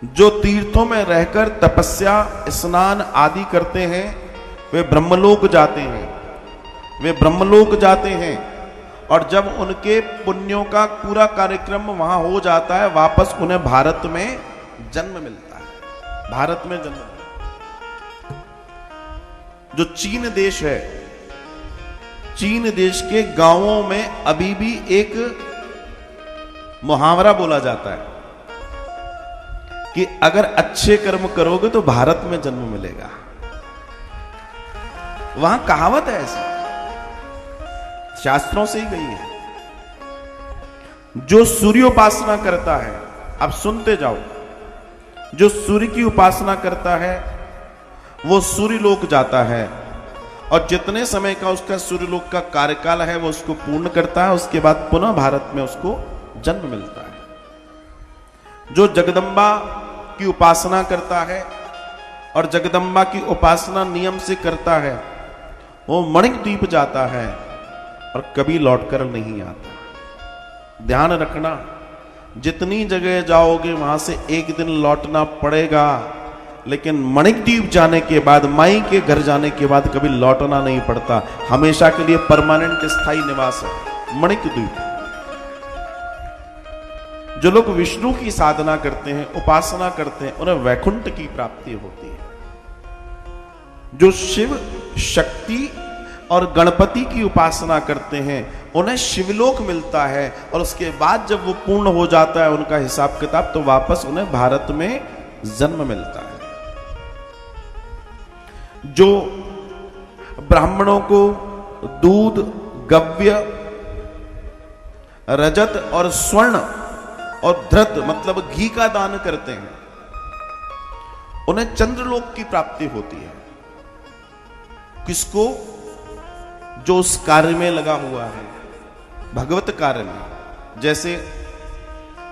जो तीर्थों में रहकर तपस्या स्नान आदि करते हैं वे ब्रह्मलोक जाते हैं, वे ब्रह्मलोक जाते हैं। और जब उनके पुण्यों का पूरा कार्यक्रम वहां हो जाता है, वापस उन्हें भारत में जन्म मिलता है, भारत में जन्म। जो चीन देश है, चीन देश के गांवों में अभी भी एक मुहावरा बोला जाता है कि अगर अच्छे कर्म करोगे तो भारत में जन्म मिलेगा। वहां कहावत है ऐसी, शास्त्रों से ही गई है। जो सूर्योपासना करता है, अब सुनते जाओ, जो सूर्य की उपासना करता है वो सूर्यलोक जाता है, और जितने समय का उसका सूर्यलोक का कार्यकाल है वो उसको पूर्ण करता है, उसके बाद पुनः भारत में उसको जन्म मिलता है। जो जगदम्बा की उपासना करता है और जगदम्बा की उपासना नियम से करता है, वो मणिद्वीप जाता है और कभी लौटकर नहीं आता। ध्यान रखना, जितनी जगह जाओगे वहां से एक दिन लौटना पड़ेगा, लेकिन मणिद्वीप जाने के बाद, माई के घर जाने के बाद कभी लौटना नहीं पड़ता, हमेशा के लिए परमानेंट स्थायी निवास है मणिद्वीप। जो लोग विष्णु की साधना करते हैं, उपासना करते हैं, उन्हें वैकुंठ की प्राप्ति होती है। जो शिव, शक्ति और गणपति की उपासना करते हैं उन्हें शिवलोक मिलता है, और उसके बाद जब वो पूर्ण हो जाता है उनका हिसाब किताब, तो वापस उन्हें भारत में जन्म मिलता है। जो ब्राह्मणों को दूध, गव्य, रजत और स्वर्ण और धृत मतलब घी का दान करते हैं, उन्हें चंद्रलोक की प्राप्ति होती है। किसको? जो उस कार्य में लगा हुआ है, भगवत कार्य में। जैसे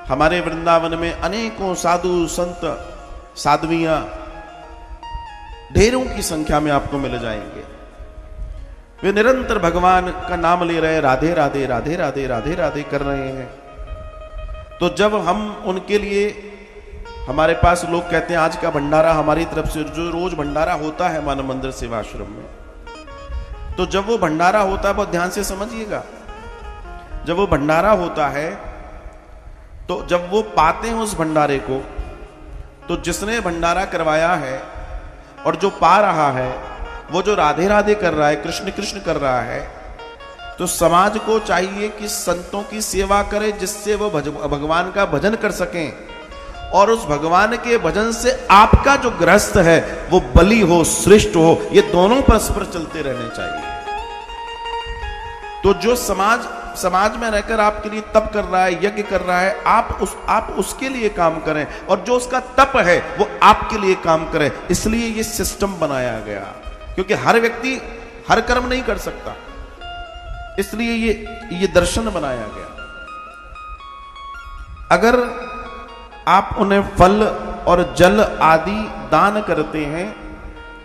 हमारे वृंदावन में अनेकों साधु संत साध्वियां ढेरों की संख्या में आपको मिल जाएंगे। वे निरंतर भगवान का नाम ले रहे, राधे राधे राधे राधे राधे राधे कर रहे हैं। तो जब हम उनके लिए, हमारे पास लोग कहते हैं आज का भंडारा हमारी तरफ से, जो रोज भंडारा होता है मानव मंदिर सेवाश्रम में, तो जब वो भंडारा होता है, बहुत ध्यान से समझिएगा, जब वो भंडारा होता है तो जब वो पाते हैं उस भंडारे को, तो जिसने भंडारा करवाया है और जो पा रहा है वो जो राधे राधे कर रहा है, कृष्ण कृष्ण कर रहा है, तो समाज को चाहिए कि संतों की सेवा करे, जिससे वो भगवान का भजन कर सकें, और उस भगवान के भजन से आपका जो गृहस्थ है वो बलि हो, श्रेष्ठ हो, ये दोनों परस्पर चलते रहने चाहिए। तो जो समाज में रहकर आपके लिए तप कर रहा है, यज्ञ कर रहा है, आप उसके लिए काम करें, और जो उसका तप है वो आपके लिए काम करे। इसलिए ये सिस्टम बनाया गया, क्योंकि हर व्यक्ति हर कर्म नहीं कर सकता, इसलिए ये दर्शन बनाया गया। अगर आप उन्हें फल और जल आदि दान करते हैं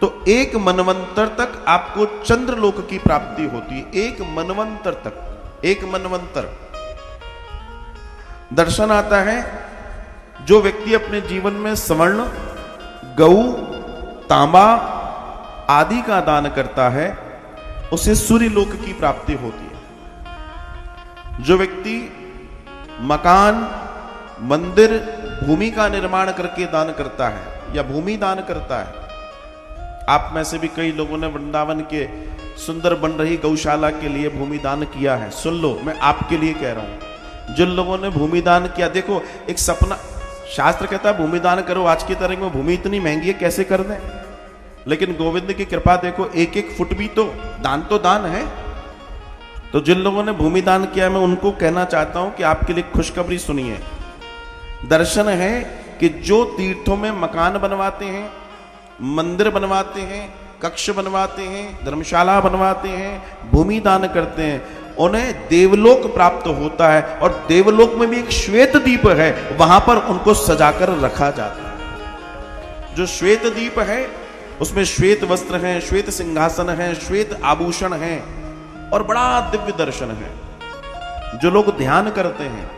तो एक मनवंतर तक आपको चंद्रलोक की प्राप्ति होती है। एक मनवंतर तक, एक मनवंतर दर्शन आता है। जो व्यक्ति अपने जीवन में स्वर्ण, गऊ, तांबा आदि का दान करता है उसे सूर्यलोक की प्राप्ति होती है। जो व्यक्ति मकान, मंदिर, भूमि का निर्माण करके दान करता है या भूमि दान करता है, आप में से भी कई लोगों ने वृंदावन के सुंदर बन रही गौशाला के लिए भूमि दान किया है। सुन लो, मैं आपके लिए कह रहा हूं, जिन लोगों ने भूमि दान किया, देखो एक सपना, शास्त्र कहता है भूमि दान करो, आज की तारीख में भूमि इतनी महंगी है कैसे कर दें, लेकिन गोविंद की कृपा देखो, एक एक फुट भी तो दान है। तो जिन लोगों ने भूमि दान किया, मैं उनको कहना चाहता हूं कि आपके लिए खुशखबरी सुनिए। दर्शन है कि जो तीर्थों में मकान बनवाते हैं, मंदिर बनवाते हैं, कक्ष बनवाते हैं, धर्मशाला बनवाते हैं, भूमि दान करते हैं, उन्हें देवलोक प्राप्त होता है। और देवलोक में भी एक श्वेत दीप है, वहां पर उनको सजाकर रखा जाता है। जो श्वेत दीप है उसमें श्वेत वस्त्र हैं, श्वेत सिंहासन हैं, श्वेत आभूषण हैं, और बड़ा दिव्य दर्शन है। जो लोग ध्यान करते हैं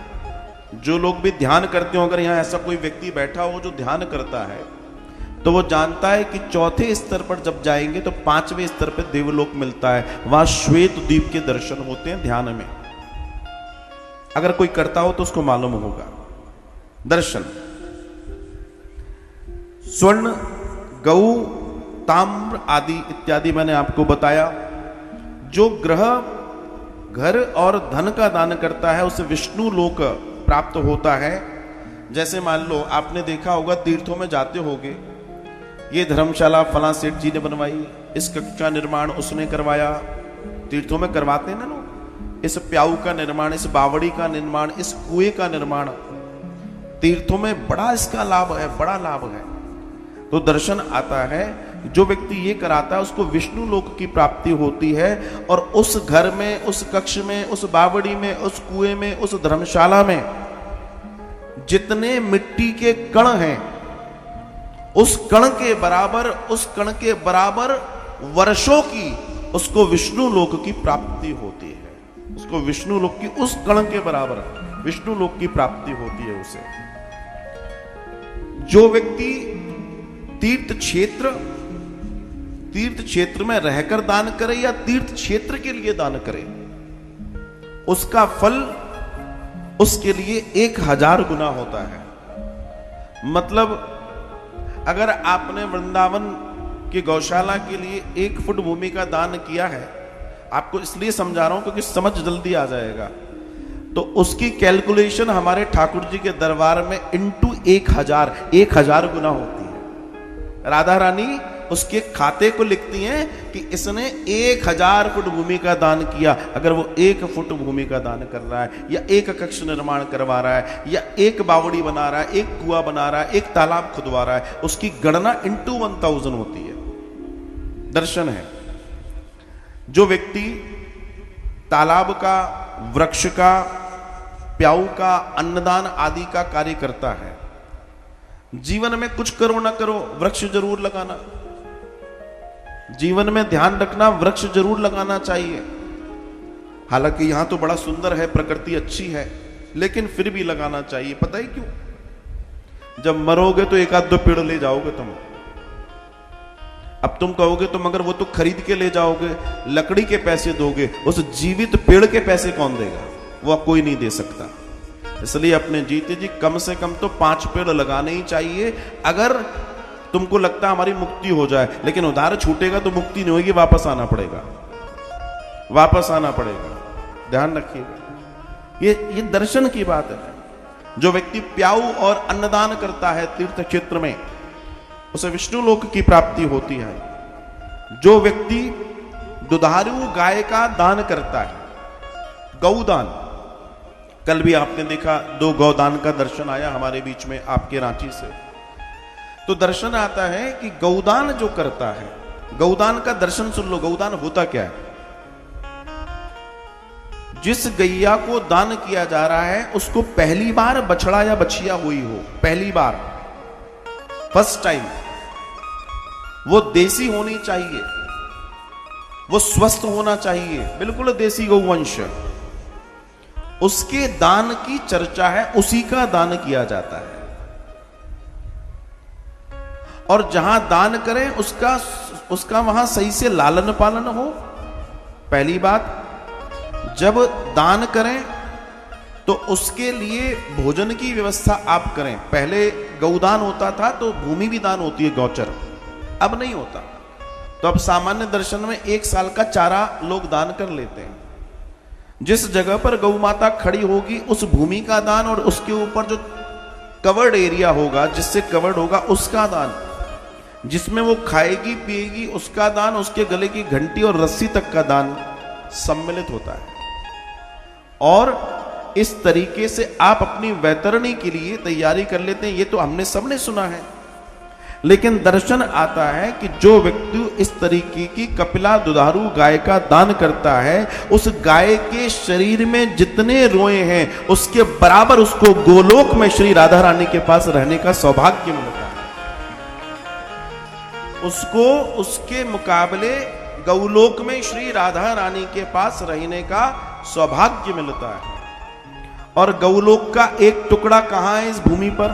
जो लोग भी ध्यान करते हो, अगर यहां ऐसा कोई व्यक्ति बैठा हो जो ध्यान करता है, तो वो जानता है कि चौथे स्तर पर जब जाएंगे तो 5वें स्तर पर देवलोक मिलता है, वहां श्वेत द्वीप के दर्शन होते हैं ध्यान में। अगर कोई करता हो तो उसको मालूम होगा। दर्शन स्वर्ण, गऊ, ताम्र आदि इत्यादि मैंने आपको बताया। जो ग्रह घर और धन का दान करता है उसे विष्णु लोक प्राप्त होता है। जैसे मान लो आपने देखा होगा, तीर्थों में जाते होगे, ये धर्मशाला फला सेठ जी ने बनवाई, इस कक्षा निर्माण उसने करवाया, तीर्थों में करवाते हैं ना लोग। इस प्याऊ का निर्माण, इस बावड़ी का निर्माण, इस कुएं का निर्माण, तीर्थों में बड़ा इसका लाभ है, बड़ा लाभ है। तो दर्शन आता है, जो व्यक्ति ये कराता है उसको विष्णु लोक की प्राप्ति होती है, और उस घर में, उस कक्ष में, उस बावड़ी में, उस कुएं में, उस धर्मशाला में जितने मिट्टी के कण हैं, उस कण के बराबर वर्षों की उसको विष्णु लोक की प्राप्ति होती है। उसको विष्णु लोक की उस कण के बराबर विष्णु लोक की प्राप्ति होती है उसे। जो व्यक्ति तीर्थ क्षेत्र में रहकर दान करे या तीर्थ क्षेत्र के लिए दान करे, उसका फल उसके लिए 1000 गुना होता है। मतलब अगर आपने वृंदावन की गौशाला के लिए 1 फुट भूमि का दान किया है, आपको इसलिए समझा रहा हूं क्योंकि समझ जल्दी आ जाएगा, तो उसकी कैलकुलेशन हमारे ठाकुर जी के दरबार में इंटू 1000 गुना होती है। राधा रानी उसके खाते को लिखती हैं कि इसने 1000 फुट भूमि का दान किया। अगर वो 1 फुट भूमि का दान कर रहा है, या 1 कक्ष निर्माण करवा रहा है, या 1 बावड़ी बना रहा है, 1 कुआं बना रहा है, 1 तालाब खुदवा रहा है, उसकी गणना इंटू 1000 होती है। दर्शन है। जो व्यक्ति तालाब का, वृक्ष का, प्याऊ का, अन्नदान आदि का कार्य करता है, जीवन में कुछ करो ना करो, वृक्ष जरूर लगाना। जीवन में ध्यान रखना, वृक्ष जरूर लगाना चाहिए। हालांकि यहां तो बड़ा सुंदर है, प्रकृति अच्छी है, लेकिन फिर भी लगाना चाहिए। पता है क्यों? जब मरोगे तो 1-2 पेड़ ले जाओगे तुम। अब तुम कहोगे तुम अगर वो तो खरीद के ले जाओगे, लकड़ी के पैसे दोगे, उस जीवित पेड़ के पैसे कौन देगा? वो कोई नहीं दे सकता। इसलिए अपने जीते जी कम से कम तो 5 पेड़ लगाने ही चाहिए। अगर तुमको लगता हमारी मुक्ति हो जाए, लेकिन उधार छूटेगा तो मुक्ति नहीं होगी, वापस आना पड़ेगा, वापस आना पड़ेगा। ध्यान रखिएगा, ये दर्शन की बात है। जो व्यक्ति प्याऊ और अन्नदान करता है तीर्थ क्षेत्र में, उसे विष्णु लोक की प्राप्ति होती है। जो व्यक्ति दुधारू गाय का दान करता है, गौदान, कल भी आपने देखा 2 गौदान का दर्शन आया हमारे बीच में आपके रांची से। तो दर्शन आता है कि गौदान जो करता है, गौदान का दर्शन सुन लो। गौदान होता क्या है? जिस गैया को दान किया जा रहा है उसको पहली बार बछड़ा या बछिया हुई हो, पहली बार, फर्स्ट टाइम, वो देसी होनी चाहिए, वो स्वस्थ होना चाहिए, बिल्कुल देसी गौवंश। उसके दान की चर्चा है, उसी का दान किया जाता है। और जहां दान करें उसका वहां सही से लालन पालन हो। पहली बात, जब दान करें तो उसके लिए भोजन की व्यवस्था आप करें। पहले गौदान होता था तो भूमि भी दान होती है, गौचर, अब नहीं होता। तो अब सामान्य दर्शन में 1 साल का चारा लोग दान कर लेते हैं। जिस जगह पर गौ माता खड़ी होगी उस भूमि का दान, और उसके ऊपर जो कवर्ड एरिया होगा, जिससे कवर्ड होगा उसका दान, जिसमें वो खाएगी पिएगी उसका दान, उसके गले की घंटी और रस्सी तक का दान सम्मिलित होता है। और इस तरीके से आप अपनी वैतरणी के लिए तैयारी कर लेते हैं। ये तो हमने सबने सुना है, लेकिन दर्शन आता है कि जो व्यक्ति इस तरीके की कपिला दुधारू गाय का दान करता है, उस गाय के शरीर में जितने रोए हैं उसके बराबर उसको गोलोक में श्री राधा रानी के पास रहने का सौभाग्य मिलता है। उसको उसके मुकाबले गौलोक में श्री राधा रानी के पास रहने का सौभाग्य मिलता है। और गौलोक का एक टुकड़ा कहां है इस भूमि पर?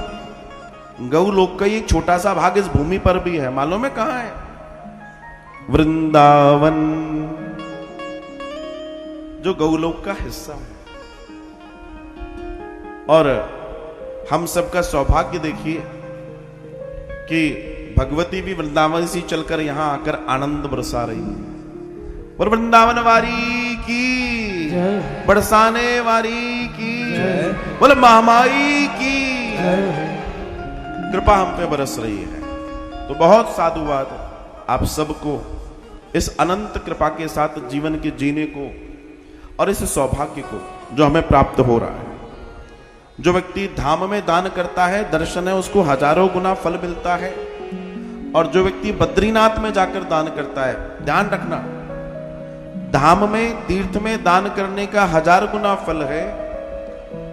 गौलोक का एक छोटा सा भाग इस भूमि पर भी है, मालूम है कहां है? वृंदावन, जो गौलोक का हिस्सा है। और हम सबका सौभाग्य देखिए कि भगवती भी वृंदावन से चलकर यहां आकर आनंद बरसा रही है। और वृंदावन वारी की, बरसाने वारी की, बोले महामाई की कृपा हम पे बरस रही है। तो बहुत साधुवाद आप सबको इस अनंत कृपा के साथ जीवन के जीने को और इस सौभाग्य को जो हमें प्राप्त हो रहा है। जो व्यक्ति धाम में दान करता है, दर्शन है, उसको हजारों गुना फल मिलता है। और जो व्यक्ति बद्रीनाथ में जाकर दान करता है, ध्यान रखना, धाम में तीर्थ में दान करने का 1000 गुना फल है,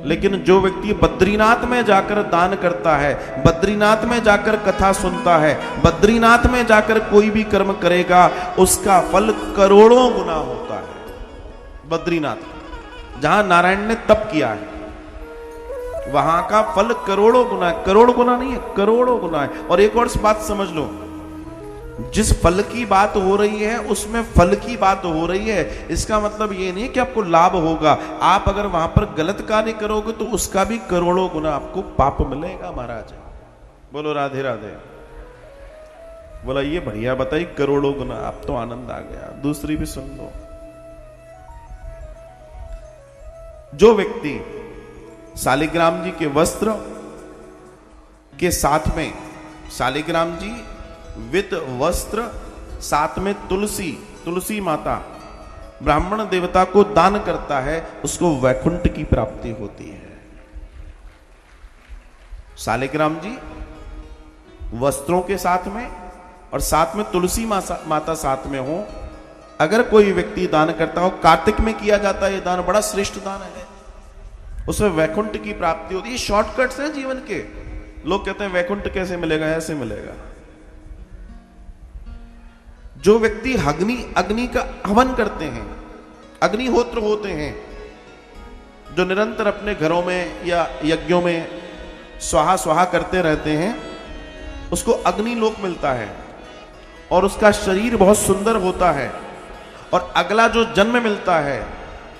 लेकिन जो व्यक्ति बद्रीनाथ में जाकर दान करता है, बद्रीनाथ में जाकर कथा सुनता है, बद्रीनाथ में जाकर कोई भी कर्म करेगा, उसका फल करोड़ों गुना होता है। बद्रीनाथ का, जहां नारायण ने तप किया है, वहां का फल करोड़ों गुना है। करोड़ गुना नहीं है, करोड़ों गुना है। और एक और बात समझ लो, जिस फल की बात हो रही है उसमें फल की बात हो रही है, इसका मतलब ये नहीं कि आपको लाभ होगा। आप अगर वहां पर गलत कार्य करोगे तो उसका भी करोड़ों गुना आपको पाप मिलेगा। महाराज बोलो राधे राधे। बोला ये बढ़िया बताई, करोड़ों गुना। आप तो आनंद आ गया। दूसरी भी सुन लो। जो व्यक्ति शालिग्राम जी के वस्त्र के साथ में, शालिग्राम जी विद वस्त्र, साथ में तुलसी माता, ब्राह्मण देवता को दान करता है, उसको वैकुंठ की प्राप्ति होती है। शालिग्राम जी वस्त्रों के साथ में और साथ में तुलसी माता साथ में हो, अगर कोई व्यक्ति दान करता हो, कार्तिक में किया जाता है ये दान, बड़ा श्रेष्ठ दान है, उसमें वैकुंठ की प्राप्ति होती है। शॉर्टकट्स हैं जीवन के। लोग कहते हैं वैकुंठ कैसे मिलेगा, ऐसे मिलेगा। जो व्यक्ति अग्नि का हवन करते हैं, अग्निहोत्र होते हैं, जो निरंतर अपने घरों में या यज्ञों में स्वाहा स्वाहा करते रहते हैं, उसको अग्निलोक मिलता है और उसका शरीर बहुत सुंदर होता है। और अगला जो जन्म मिलता है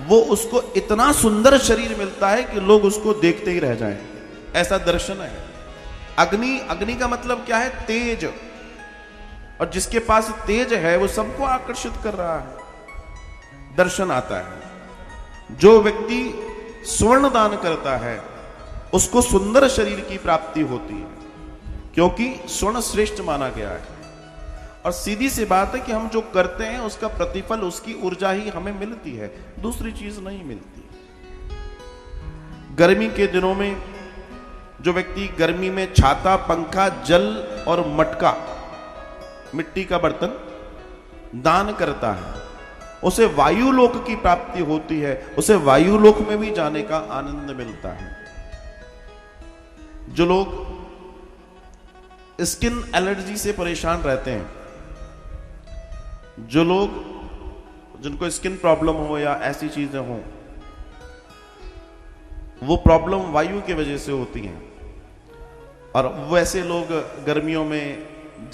वो उसको इतना सुंदर शरीर मिलता है कि लोग उसको देखते ही रह जाएं। ऐसा दर्शन है। अग्नि का मतलब क्या है? तेज। और जिसके पास तेज है वो सबको आकर्षित कर रहा है। दर्शन आता है। जो व्यक्ति स्वर्ण दान करता है उसको सुंदर शरीर की प्राप्ति होती है, क्योंकि स्वर्ण श्रेष्ठ माना गया है। और सीधी सी बात है कि हम जो करते हैं उसका प्रतिफल, उसकी ऊर्जा ही हमें मिलती है, दूसरी चीज नहीं मिलती। गर्मी के दिनों में जो व्यक्ति गर्मी में छाता, पंखा, जल और मटका, मिट्टी का बर्तन दान करता है, उसे वायुलोक की प्राप्ति होती है, उसे वायुलोक में भी जाने का आनंद मिलता है। जो लोग स्किन एलर्जी से परेशान रहते हैं, जो लोग जिनको स्किन प्रॉब्लम हो या ऐसी चीजें हो, वो प्रॉब्लम वायु की वजह से होती हैं। और वैसे लोग गर्मियों में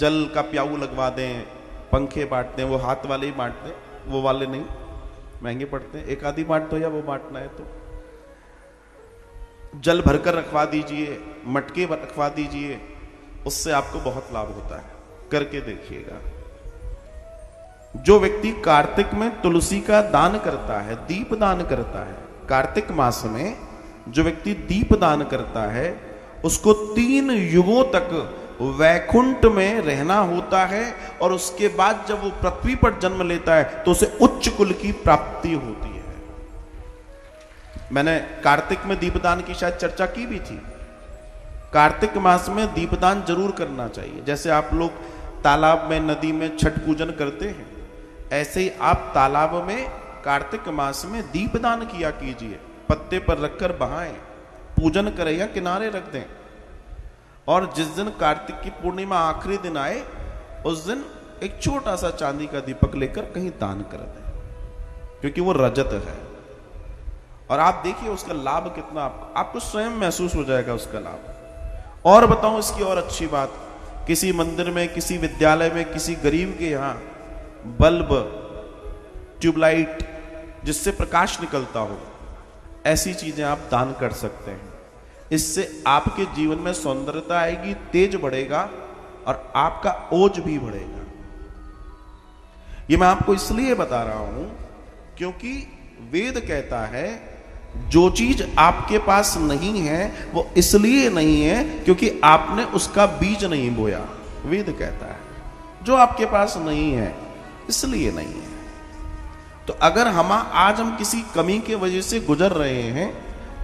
जल का प्याऊ लगवा दें, पंखे बांटते हैं, वो हाथ वाले ही बांटते हैं, वो वाले नहीं, महंगे पड़ते हैं। एक आधी बांट दो या वो बांटना है तो जल भरकर रखवा दीजिए, मटके रखवा दीजिए, उससे आपको बहुत लाभ होता है। करके देखिएगा। जो व्यक्ति कार्तिक में तुलसी का दान करता है, दीप दान करता है, कार्तिक मास में जो व्यक्ति दीप दान करता है उसको 3 युगों तक वैकुंठ में रहना होता है। और उसके बाद जब वो पृथ्वी पर जन्म लेता है तो उसे उच्च कुल की प्राप्ति होती है। मैंने कार्तिक में दीपदान की शायद चर्चा की भी थी। कार्तिक मास में दीपदान जरूर करना चाहिए। जैसे आप लोग तालाब में, नदी में छठ पूजन करते हैं, ऐसे ही आप तालाब में कार्तिक मास में दीपदान किया कीजिए। पत्ते पर रखकर बहाएं, पूजन करें या किनारे रख दें। और जिस दिन कार्तिक की पूर्णिमा आखिरी दिन आए, उस दिन एक छोटा सा चांदी का दीपक लेकर कहीं दान कर दें, क्योंकि वो रजत है। और आप देखिए उसका लाभ कितना आपको स्वयं महसूस हो जाएगा उसका लाभ। और बताऊं इसकी और अच्छी बात, किसी मंदिर में, किसी विद्यालय में, किसी गरीब के यहां बल्ब, ट्यूबलाइट जिससे प्रकाश निकलता हो, ऐसी चीजें आप दान कर सकते हैं। इससे आपके जीवन में सौंदर्यता आएगी, तेज बढ़ेगा और आपका ओज भी बढ़ेगा। ये मैं आपको इसलिए बता रहा हूं क्योंकि वेद कहता है जो चीज आपके पास नहीं है वो इसलिए नहीं है क्योंकि आपने उसका बीज नहीं बोया। वेद कहता है जो आपके पास नहीं है इसलिए नहीं है। तो अगर आज हम किसी कमी के वजह से गुजर रहे हैं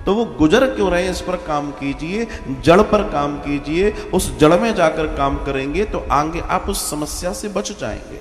तो वो गुजर क्यों रहे हैं, इस पर काम कीजिए, जड़ पर काम कीजिए। उस जड़ में जाकर काम करेंगे तो आगे आप उस समस्या से बच जाएंगे।